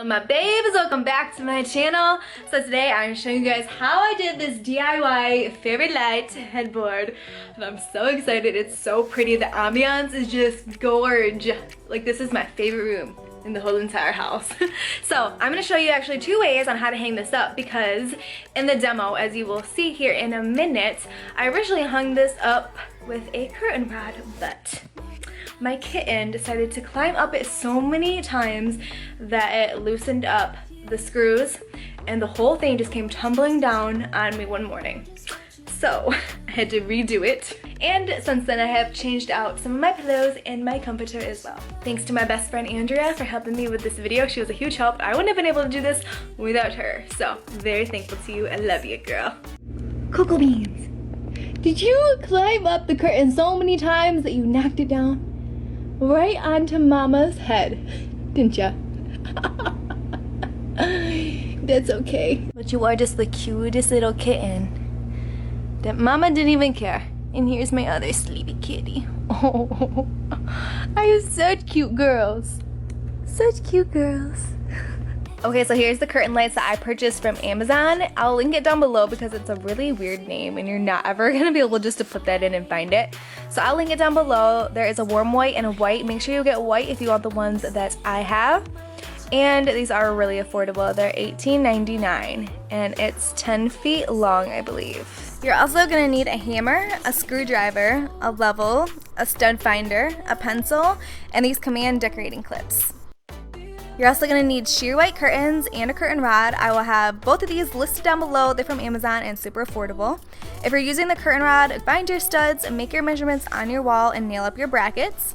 my babes? Welcome back to my channel. So today I'm showing you guys how I did this DIY fairy light headboard, and I'm so excited. It's so pretty. The ambiance is just gorge. Like, this is my favorite room in the whole entire house. So I'm going to show you actually two ways on how to hang this up, because in the demo, as you will see here in a minute, I originally hung this up with a curtain rod, but my kitten decided to climb up it so many times that it loosened up the screws and the whole thing just came tumbling down on me one morning. So I had to redo it. And since then I have changed out some of my pillows and my comforter as well. Thanks to my best friend Andrea for helping me with this video. She was a huge help. I wouldn't have been able to do this without her. So very thankful to you. I love you, girl. Cocoa beans. Did you climb up the curtain so many times that you knocked it down? Right onto Mama's head, didn't ya? That's okay. But you are just the cutest little kitten that Mama didn't even care. And here's my other sleepy kitty. Oh, I have such cute girls. Such cute girls. Okay, so here's the curtain lights that I purchased from Amazon. I'll link it down below because it's a really weird name and you're not ever gonna be able just to put that in and find it. So I'll link it down below. There is a warm white and a white. Make sure you get white if you want the ones that I have. And these are really affordable. They're $18.99 and it's 10 feet long, I believe. You're also gonna need a hammer, a screwdriver, a level, a stud finder, a pencil, and these command decorating clips. You're also going to need sheer white curtains and a curtain rod. I will have both of these listed down below. They're from Amazon and super affordable. If you're using the curtain rod, find your studs and make your measurements on your wall and nail up your brackets.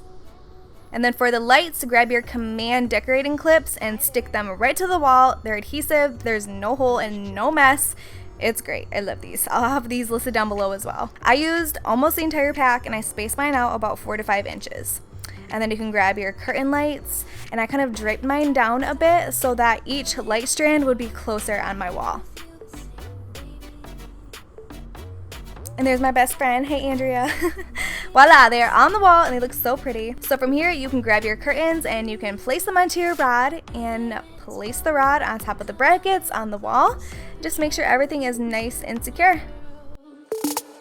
And then for the lights, grab your command decorating clips and stick them right to the wall. They're adhesive, there's no hole and no mess. It's great. I love these. I'll have these listed down below as well. I used almost the entire pack and I spaced mine out about 4 to 5 inches. And then you can grab your curtain lights, and I kind of draped mine down a bit so that each light strand would be closer on my wall. And there's my best friend. Hey, Andrea. Voila, they are on the wall and they look so pretty. So from here you can grab your curtains and you can place them onto your rod and place the rod on top of the brackets on the wall. Just make sure everything is nice and secure.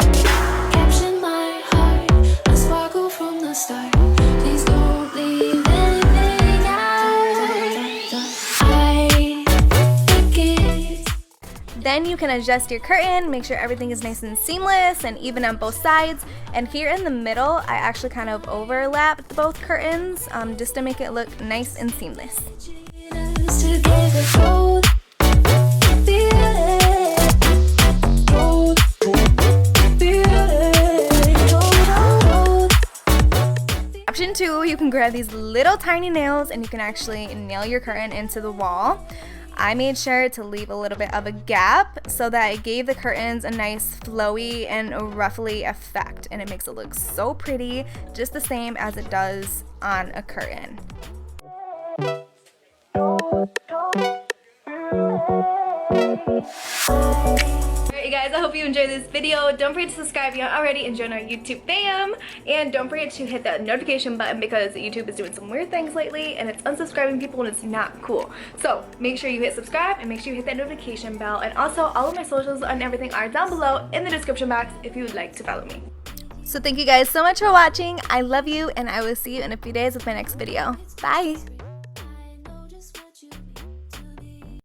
Caption my heart, a sparkle from the start. Please don't leave anything out. I think it. Then you can adjust your curtain, make sure everything is nice and seamless and even on both sides. And here in the middle, I actually kind of overlapped both curtains just to make it look nice and seamless. Option 2, you can grab these little tiny nails and you can actually nail your curtain into the wall. I made sure to leave a little bit of a gap so that it gave the curtains a nice flowy and ruffly effect, and it makes it look so pretty, just the same as it does on a curtain. Alright, you guys, I hope you enjoyed this video. Don't forget to subscribe if you haven't already and join our YouTube fam. And don't forget to hit that notification button because YouTube is doing some weird things lately and it's unsubscribing people and it's not cool. So make sure you hit subscribe and make sure you hit that notification bell. And also all of my socials and everything are down below in the description box if you would like to follow me. So thank you guys so much for watching. I love you and I will see you in a few days with my next video. Bye!